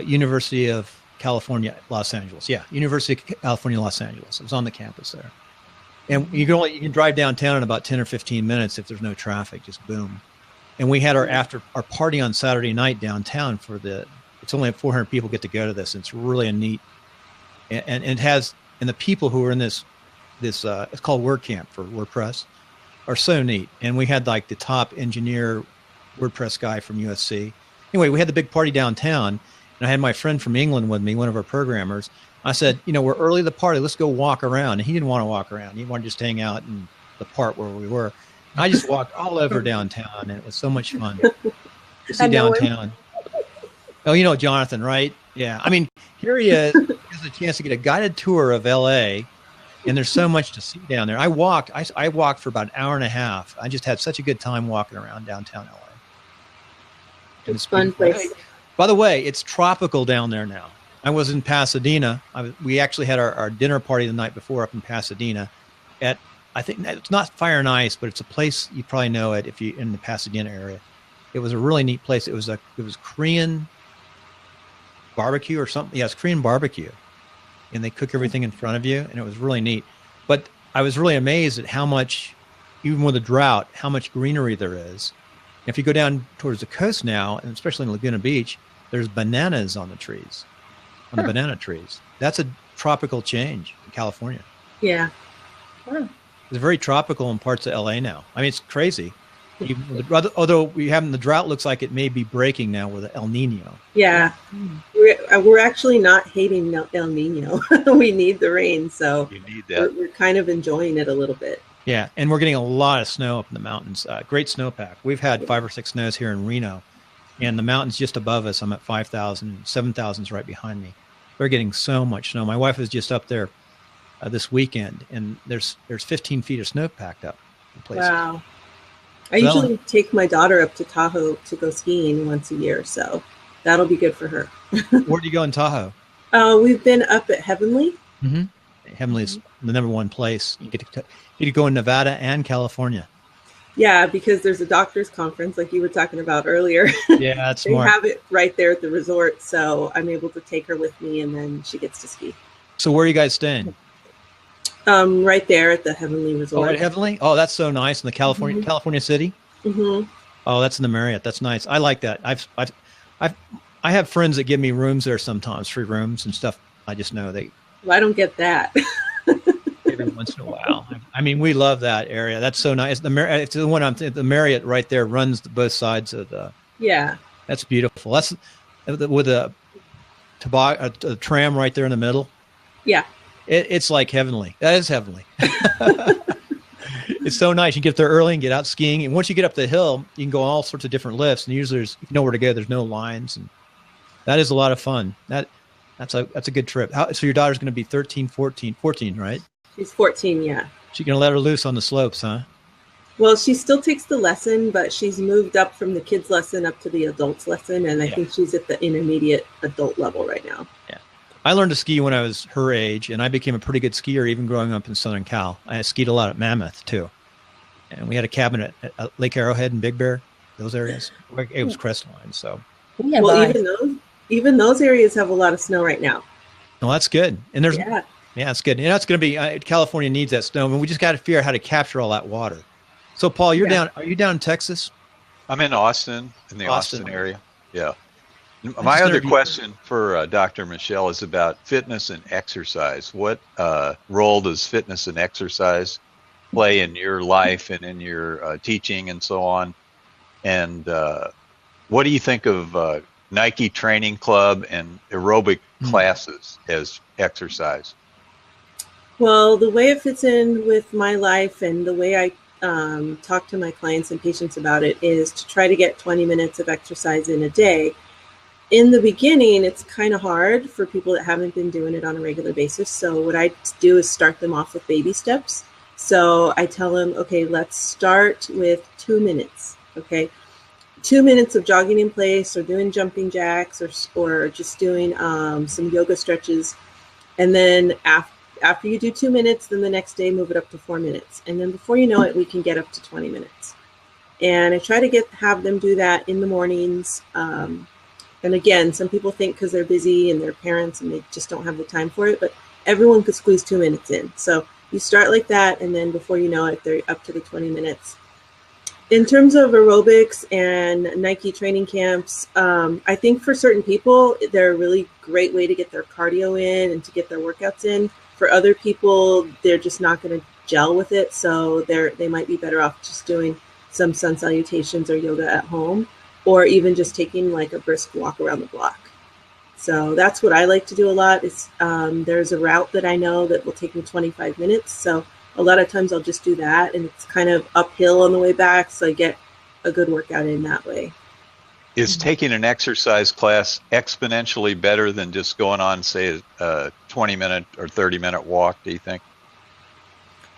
Speaker 1: University of California, Los Angeles. Yeah, University of California, Los Angeles. It was on the campus there, and you can drive downtown in about 10 or 15 minutes if there's no traffic. Just boom. And we had our party on Saturday night downtown it's only 400 people get to go to this. And it's really a neat, and it has, and the people who are in this it's called WordCamp for WordPress, are so neat. And we had like the top engineer WordPress guy from USC. Anyway, we had the big party downtown, and I had my friend from England with me, one of our programmers. I said, we're early to the party. Let's go walk around. And he didn't want to walk around. He wanted to just hang out in the part where we were. And I just walked all over downtown, and it was so much fun to see downtown. Oh, you know Jonathan, right? Yeah. I mean, here he is. He has a chance to get a guided tour of LA. And there's so much to see down there. I walked for about an hour and a half. I just had such a good time walking around downtown LA.
Speaker 2: It's a fun place.
Speaker 1: By the way, it's tropical down there now. I was in Pasadena. We actually had our dinner party the night before up in Pasadena. I think it's not Fire and Ice, but it's a place you probably know it if you're in the Pasadena area. It was a really neat place. It was Korean barbecue or something. Yeah, it's Korean barbecue. And they cook everything in front of you, and it was really neat. But I was really amazed at how much, even with a drought, how much greenery there is. If you go down towards the coast now, and especially in Laguna Beach, there's bananas on the trees, on the banana trees. That's a tropical change in California.
Speaker 2: Yeah.
Speaker 1: It's very tropical in parts of LA now. I mean, it's crazy. Although the drought looks like it may be breaking now with El Nino.
Speaker 2: Yeah, we're actually not hating El Nino. We need the rain, so
Speaker 4: you need that.
Speaker 2: We're kind of enjoying it a little bit.
Speaker 1: Yeah, and we're getting a lot of snow up in the mountains. Great snowpack. We've had 5 or 6 snows here in Reno, and the mountains just above us. I'm at 5,000, 7,000 is right behind me. We're getting so much snow. My wife was just up there this weekend, and there's 15 feet of snow packed up in places.
Speaker 2: Wow. I usually take my daughter up to Tahoe to go skiing once a year, so that'll be good for her.
Speaker 1: Where do you go in Tahoe?
Speaker 2: We've been up at Heavenly.
Speaker 1: Mm-hmm. Heavenly's the number one place. You get to go in Nevada and California.
Speaker 2: Yeah, because there's a doctor's conference like you were talking about earlier.
Speaker 1: Yeah, that's
Speaker 2: They
Speaker 1: smart.
Speaker 2: have it right there at the resort, so I'm able to take her with me, and then she gets to ski.
Speaker 1: So where are you guys staying?
Speaker 2: Right there at the Heavenly Resort.
Speaker 1: Oh, at Heavenly? Oh, that's so nice in the California City.
Speaker 2: Mm-hmm.
Speaker 1: Oh, that's in the Marriott. That's nice. I like that. I have friends that give me rooms there sometimes, free rooms and stuff. I just know
Speaker 2: Well, I don't get that.
Speaker 1: every once in a while. I mean, we love that area. That's so nice. It's the one the Marriott right there runs both sides of the.
Speaker 2: Yeah.
Speaker 1: That's beautiful. That's with a tram right there in the middle.
Speaker 2: Yeah.
Speaker 1: It's like heavenly. That is heavenly. It's so nice. You get there early and get out skiing. And once you get up the hill, you can go on all sorts of different lifts. And usually if you know where to go, there's no lines. And that is a lot of fun. That's a good trip. So your daughter's going to be 13, 14, right?
Speaker 2: She's 14, yeah.
Speaker 1: She's going to let her loose on the slopes, huh?
Speaker 2: Well, she still takes the lesson, but she's moved up from the kids' lesson up to the adults' lesson. And I think she's at the intermediate adult level right now.
Speaker 1: Yeah. I learned to ski when I was her age, and I became a pretty good skier even growing up in Southern Cal. I skied a lot at Mammoth, too. And we had a cabin at Lake Arrowhead and Big Bear, those areas. It was crestline, so.
Speaker 2: Yeah, well, even those areas have a lot of snow right now.
Speaker 1: Well, that's good. And there's it's good. And that's going to be California needs that snow, and we just got to figure out how to capture all that water. So, Paul, you're down. Are you down in Texas?
Speaker 4: I'm in Austin, in the Austin area. Yeah. My other question for Dr. Michele is about fitness and exercise. What role does fitness and exercise play in your life and in your teaching and so on? And what do you think of Nike Training Club and aerobic classes as exercise?
Speaker 2: Well, the way it fits in with my life and the way I talk to my clients and patients about it is to try to get 20 minutes of exercise in a day. In the beginning, it's kind of hard for people that haven't been doing it on a regular basis. So what I do is start them off with baby steps. So I tell them, okay, let's start with 2 minutes. Okay, 2 minutes of jogging in place or doing jumping jacks or just doing some yoga stretches. And then after you do 2 minutes, then the next day move it up to 4 minutes. And then before you know it, we can get up to 20 minutes. And I try to have them do that in the mornings. And again, some people think because they're busy and they're parents and they just don't have the time for it, but everyone could squeeze 2 minutes in. So you start like that, and then before you know it, they're up to the 20 minutes. In terms of aerobics and Nike training camps, I think for certain people, they're a really great way to get their cardio in and to get their workouts in. For other people, they're just not going to gel with it, so they might be better off just doing some sun salutations or yoga at home, or even just taking like a brisk walk around the block. So that's what I like to do a lot. There's a route that I know that will take me 25 minutes. So a lot of times I'll just do that, and it's kind of uphill on the way back. So I get a good workout in that way.
Speaker 4: Is taking an exercise class exponentially better than just going on, say, a 20-minute or 30-minute walk, do you think?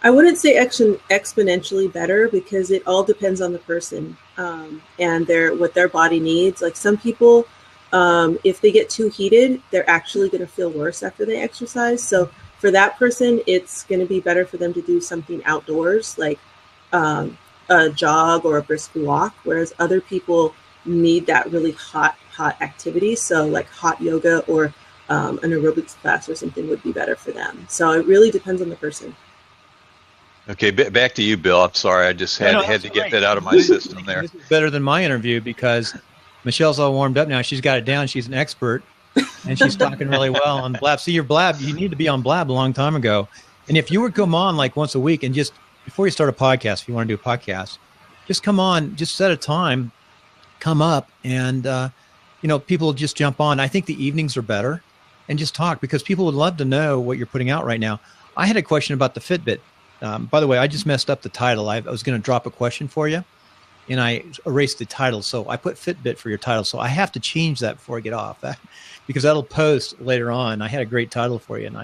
Speaker 2: I wouldn't say exponentially better, because it all depends on the person and what their body needs. Like some people, if they get too heated, they're actually going to feel worse after they exercise. So for that person, it's going to be better for them to do something outdoors, like a jog or a brisk walk, whereas other people need that really hot activity. So like hot yoga or an aerobics class or something would be better for them. So it really depends on the person.
Speaker 4: Okay, back to you, Bill. I'm sorry, I just had to get that out of my system there.
Speaker 1: This is better than my interview because Michelle's all warmed up now. She's got it down. She's an expert, and she's talking really well on Blab. See, your Blab, you need to be on Blab a long time ago. And if you would come on like once a week and just before you start a podcast, if you want to do a podcast, just come on, just set a time, come up, and people just jump on. I think the evenings are better, and just talk because people would love to know what you're putting out right now. I had a question about the Fitbit. By the way, I just messed up the title. I was going to drop a question for you, and I erased the title. So I put Fitbit for your title. So I have to change that before I get off because that'll post later on. I had a great title for you, and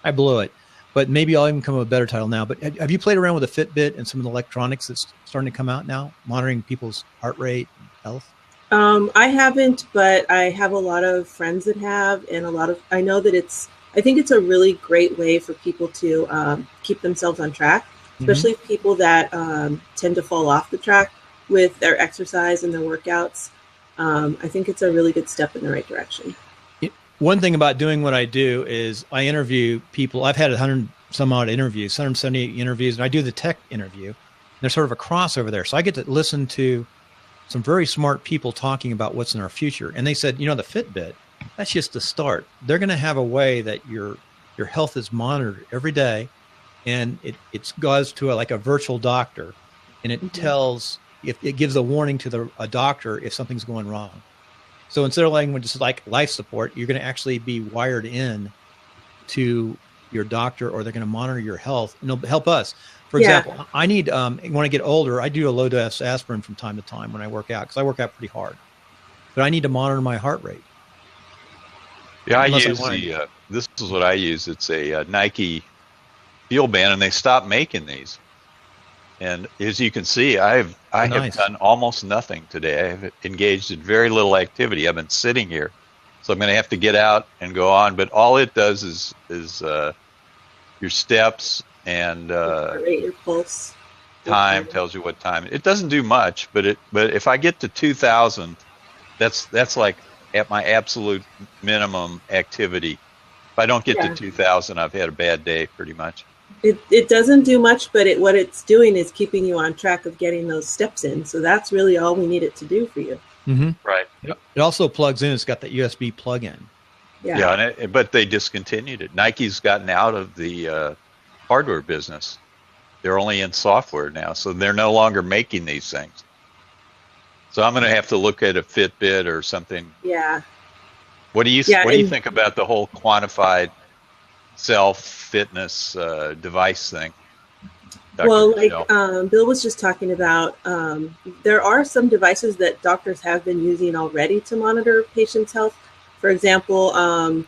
Speaker 1: I blew it. But maybe I'll even come up with a better title now. But have you played around with a Fitbit and some of the electronics that's starting to come out now, monitoring people's heart rate and health?
Speaker 2: I haven't, but I have a lot of friends that have, and I know that I think it's a really great way for people to keep themselves on track, especially people that tend to fall off the track with their exercise and their workouts. I think it's a really good step in the right direction.
Speaker 1: One thing about doing what I do is I interview people. I've had 100 some odd interviews, 178 interviews, and I do the tech interview. There's sort of a crossover there. So I get to listen to some very smart people talking about what's in our future. And they said, the Fitbit, that's just the start. They're going to have a way that your health is monitored every day, and it goes to like a virtual doctor, and it tells if it gives a warning to a doctor if something's going wrong. So instead of like just like life support, you're going to actually be wired in to your doctor, or they're going to monitor your health, and it'll help us. For example, I need when I get older, I do a low dose aspirin from time to time when I work out because I work out pretty hard, but I need to monitor my heart rate.
Speaker 4: Yeah, I use this is what I use. It's a Nike Fuel Band, and they stopped making these. And as you can see, I have done almost nothing today. I have engaged in very little activity. I've been sitting here, so I'm going to have to get out and go on. But all it does is your steps and
Speaker 2: your pulse.
Speaker 4: Time tells you what time. It doesn't do much, but if I get to 2,000, that's like at my absolute minimum activity. If I don't get to 2,000, I've had a bad day pretty much.
Speaker 2: It doesn't do much, but what it's doing is keeping you on track of getting those steps in. So that's really all we need it to do for you.
Speaker 1: Mm-hmm.
Speaker 4: Right.
Speaker 1: It also plugs in. It's got that USB plug-in.
Speaker 4: Yeah, but they discontinued it. Nike's gotten out of the hardware business. They're only in software now, so they're no longer making these things. So I'm going to have to look at a Fitbit or something.
Speaker 2: Yeah.
Speaker 4: What do you think about the whole quantified self-fitness device thing?
Speaker 2: Well,
Speaker 4: Michele?
Speaker 2: Bill was just talking about, there are some devices that doctors have been using already to monitor patients' health. For example,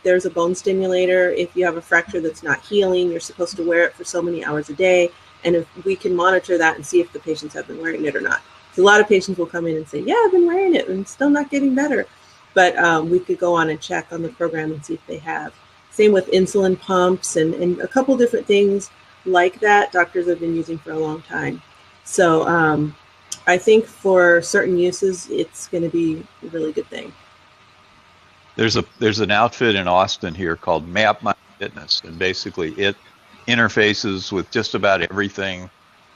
Speaker 2: there's a bone stimulator. If you have a fracture that's not healing, you're supposed to wear it for so many hours a day. And if we can monitor that and see if the patients have been wearing it or not. So a lot of patients will come in and say, yeah, I've been wearing it and it's still not getting better. But we could go on and check on the program and see if they have. Same with insulin pumps and a couple different things like that doctors have been using for a long time. So I think for certain uses, it's going to be a really good thing.
Speaker 4: There's an outfit in Austin here called Map My Fitness, and basically it interfaces with just about everything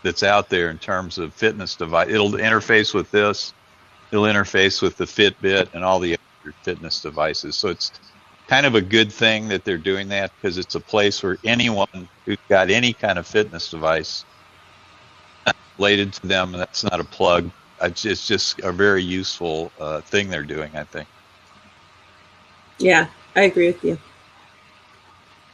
Speaker 4: that's out there in terms of fitness device. It'll interface with this, it'll interface with the Fitbit and all the other fitness devices. So it's kind of a good thing that they're doing that, because it's a place where anyone who's got any kind of fitness device related to them, and that's not a plug, it's just a very useful thing they're doing, I think.
Speaker 2: Yeah, I agree with you.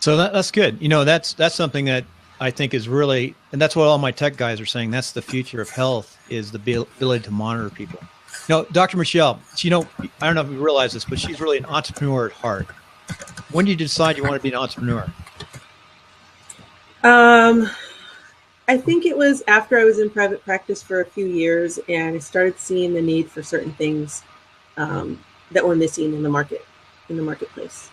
Speaker 1: So that's good. That's something that I think is really, and that's what all my tech guys are saying. That's the future of health, is the ability to monitor people. Dr. Michele, I don't know if you realize this, but she's really an entrepreneur at heart. When did you decide you want to be an entrepreneur?
Speaker 2: I think it was after I was in private practice for a few years, and I started seeing the need for certain things that were missing in the marketplace.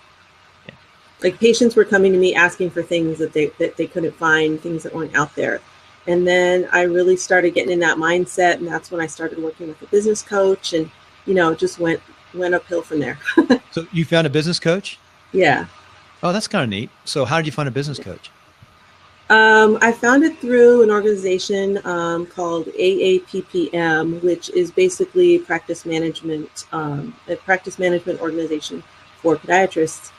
Speaker 1: Yeah.
Speaker 2: Like patients were coming to me asking for things that they couldn't find, things that weren't out there. And then I really started getting in that mindset, and that's when I started working with a business coach, and just went uphill from there.
Speaker 1: So you found a business coach?
Speaker 2: Yeah.
Speaker 1: Oh, that's kind of neat. So how did you find a business coach?
Speaker 2: I found it through an organization called AAPPM, which is basically practice management, a practice management organization for podiatrists.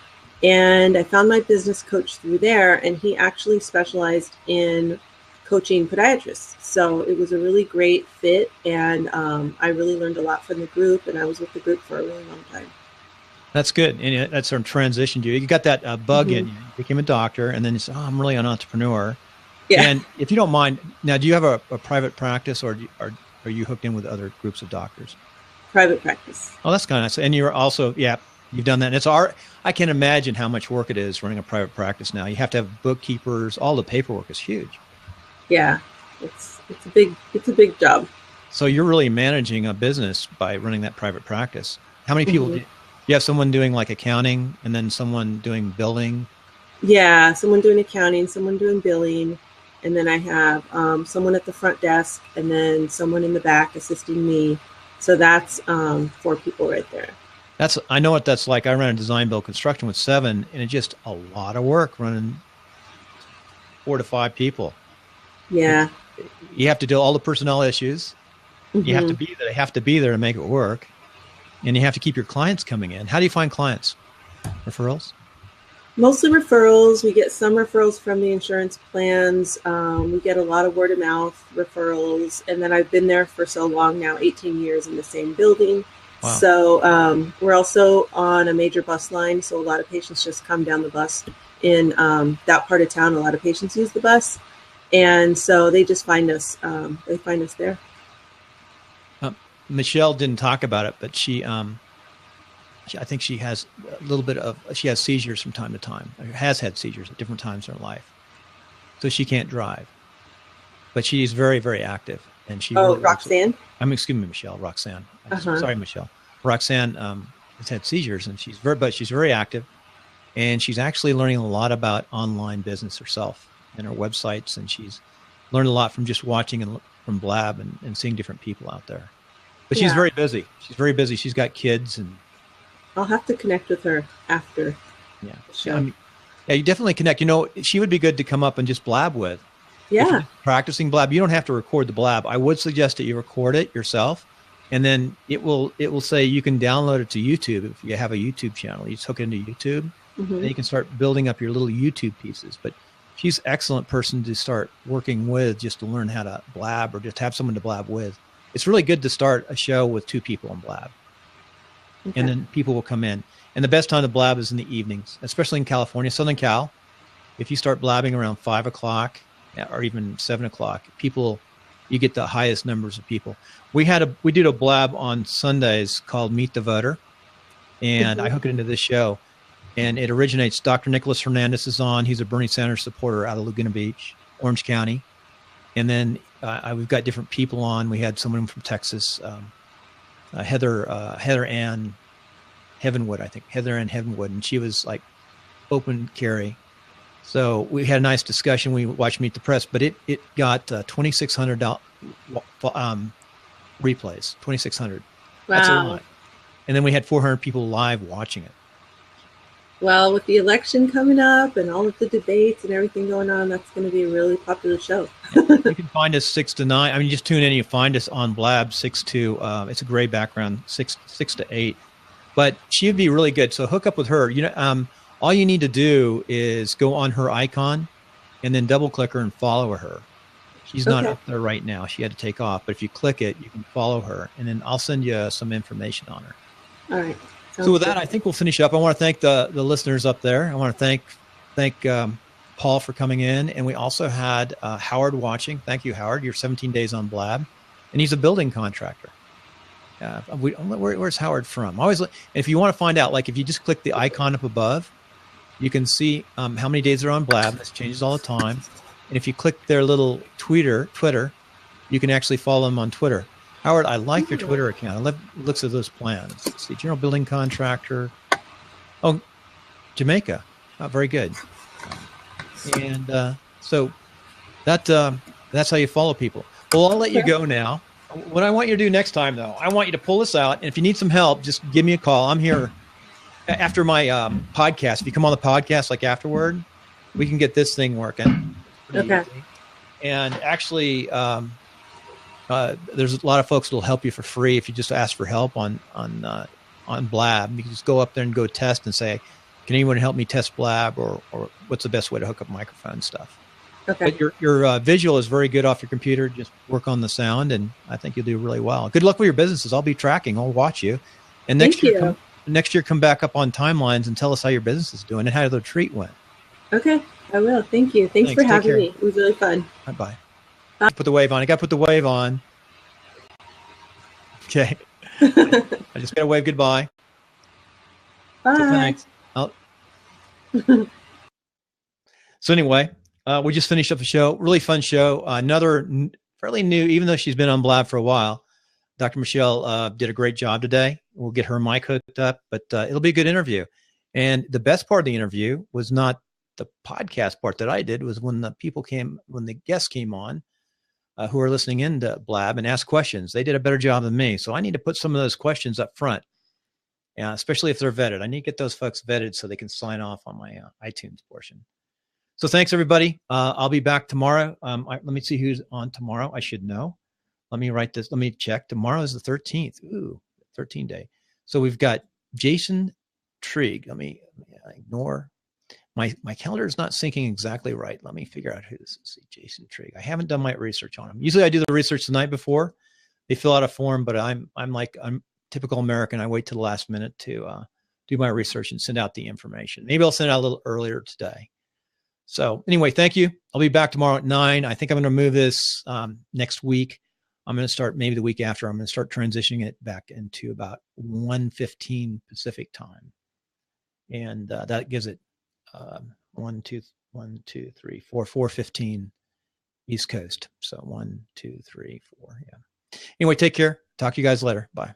Speaker 2: And I found my business coach through there, and he actually specialized in coaching podiatrists. So it was a really great fit, and I really learned a lot from the group, and I was with the group for a really long time.
Speaker 1: That's good. And that's sort of transitioned you. You got that bug in you. You became a doctor, and then you said, I'm really an entrepreneur.
Speaker 2: Yeah.
Speaker 1: And if you don't mind, now, do you have a private practice, or are you hooked in with other groups of doctors?
Speaker 2: Private practice.
Speaker 1: Oh, that's kind of nice. And you're also, you've done that. And it's I can't imagine how much work it is running a private practice now. You have to have bookkeepers. All the paperwork is huge.
Speaker 2: Yeah, it's a big job.
Speaker 1: So you're really managing a business by running that private practice. How many people do you have? Someone doing like accounting, and then someone doing billing?
Speaker 2: Yeah, someone doing accounting, someone doing billing, and then I have someone at the front desk, and then someone in the back assisting me. So that's 4 people right there.
Speaker 1: I know what that's like. I ran a design build construction with 7, and it's just a lot of work running 4 to 5 people.
Speaker 2: Yeah.
Speaker 1: You have to deal with all the personnel issues. You have to be there. They have to be there to make it work. And you have to keep your clients coming in. How do you find clients? Referrals?
Speaker 2: Mostly referrals. We get some referrals from the insurance plans. We get a lot of word of mouth referrals. And then I've been there for so long now, 18 years in the same building.
Speaker 1: Wow.
Speaker 2: So we're also on a major bus line. So a lot of patients just come down the bus in that part of town. A lot of patients use the bus. And so they just find us. They find us there.
Speaker 1: Michele didn't talk about it, but she I think she has a little bit of, she has seizures from time to time, or has had seizures at different times in her life. So she can't drive, but she's very, very active. And she really
Speaker 2: Roxanne?
Speaker 1: Excuse me, Michele, Roxanne. Sorry, Michele. Roxanne has had seizures, and she's very active. And she's actually learning a lot about online business herself and her websites. And she's learned a lot from just watching from Blab and seeing different people out there. But she's very busy. She's very busy. She's got kids, and
Speaker 2: I'll have to connect with her after.
Speaker 1: Yeah. Sure. You definitely connect. She would be good to come up and just blab with.
Speaker 2: Yeah.
Speaker 1: If you're practicing blab, you don't have to record the blab. I would suggest that you record it yourself, and then it will say you can download it to YouTube if you have a YouTube channel. You just hook it into YouTube, and you can start building up your little YouTube pieces. But she's an excellent person to start working with, just to learn how to blab, or just have someone to blab with. It's really good to start a show with 2 people on blab. And then people will come in. And the best time to blab is in the evenings, especially in California, Southern Cal. if you start blabbing around 5 o'clock or even 7 o'clock, you get the highest numbers of people. We did a blab on Sundays called Meet the Voter, and I hook it into this show, and it originates. Dr. Nicholas Hernandez is on. He's a Bernie Sanders supporter out of Laguna Beach, Orange County. And then we've got different people on. We had someone from Texas, Heather Ann Heavenwood, I think. Heather Ann Heavenwood, and she was like open carry. So we had a nice discussion. We watched Meet the Press, but it got 2,600 replays, 2,600.
Speaker 2: Wow.
Speaker 1: That's a lot. And then we had 400 people live watching it.
Speaker 2: Well, with the election coming up and all of the debates and everything going on, that's going to be a really popular show.
Speaker 1: You can find us 6 to 9. I mean, just tune in and you find us on Blab 6 to, it's a gray background, 6 to 8. But she'd be really good. So hook up with her. All you need to do is go on her icon and then double click her and follow her. She's not up there right now. She had to take off. But if you click it, you can follow her. And then I'll send you some information on her.
Speaker 2: All right.
Speaker 1: So with that, I think we'll finish up. I want to thank the listeners up there. I want to thank Paul for coming in. And we also had Howard watching. Thank you, Howard. You're 17 days on Blab. And he's a building contractor. Where's Howard from? If you want to find out, like if you just click the icon up above, you can see how many days they're on Blab. This changes all the time. And if you click their little Twitter, you can actually follow them on Twitter. Howard, I like your Twitter account. I love looks at those plans. Let's see, general building contractor. Oh, Jamaica. Oh, very good. And so that's how you follow people. Well, I'll let you go now. What I want you to do next time, though, I want you to pull this out. And if you need some help, just give me a call. I'm here after my podcast. If you come on the podcast, like afterward, we can get this thing working. Okay. Easy. And actually, there's a lot of folks that will help you for free if you just ask for help on Blab. You can just go up there and go test and say, can anyone help me test Blab, or what's the best way to hook up microphone stuff? Okay. But your visual is very good off your computer. Just work on the sound, and I think you'll do really well. Good luck with your businesses. I'll be tracking. I'll watch you. And next year, come back up on Timelines and tell us how your business is doing and how the retreat went. Okay, I will. Thank you. Thanks for having me. It was really fun. Bye-bye. Bye. Put the wave on. I got to put the wave on. Okay. I just got to wave goodbye. Bye. So thanks. So anyway, we just finished up the show. Really fun show. Another fairly new, even though she's been on Blab for a while. Dr. Michele did a great job today. We'll get her mic hooked up, but it'll be a good interview. And the best part of the interview was not the podcast part that I did, was when the guests came on who are listening in to Blab and asked questions. They did a better job than me. So I need to put some of those questions up front, especially if they're vetted. I need to get those folks vetted so they can sign off on my iTunes portion. So thanks, everybody. I'll be back tomorrow. Let me see who's on tomorrow. I should know. Let me write this. Let me check. Tomorrow is the 13th. Ooh, 13 day. So we've got Jason Trigg. Let me ignore. My calendar is not syncing exactly right. Let me figure out who this is. Jason Trigg. I haven't done my research on him. Usually I do the research the night before. They fill out a form, but I'm typical American. I wait till the last minute to do my research and send out the information. Maybe I'll send it out a little earlier today. So anyway, thank you. I'll be back tomorrow at 9. I think I'm going to move this next week. I'm going to start maybe the week after. I'm going to start transitioning it back into about 1:15 Pacific time. And that gives it 4:15 East Coast. So 1, 2, 3, 4. Yeah. Anyway, take care. Talk to you guys later. Bye.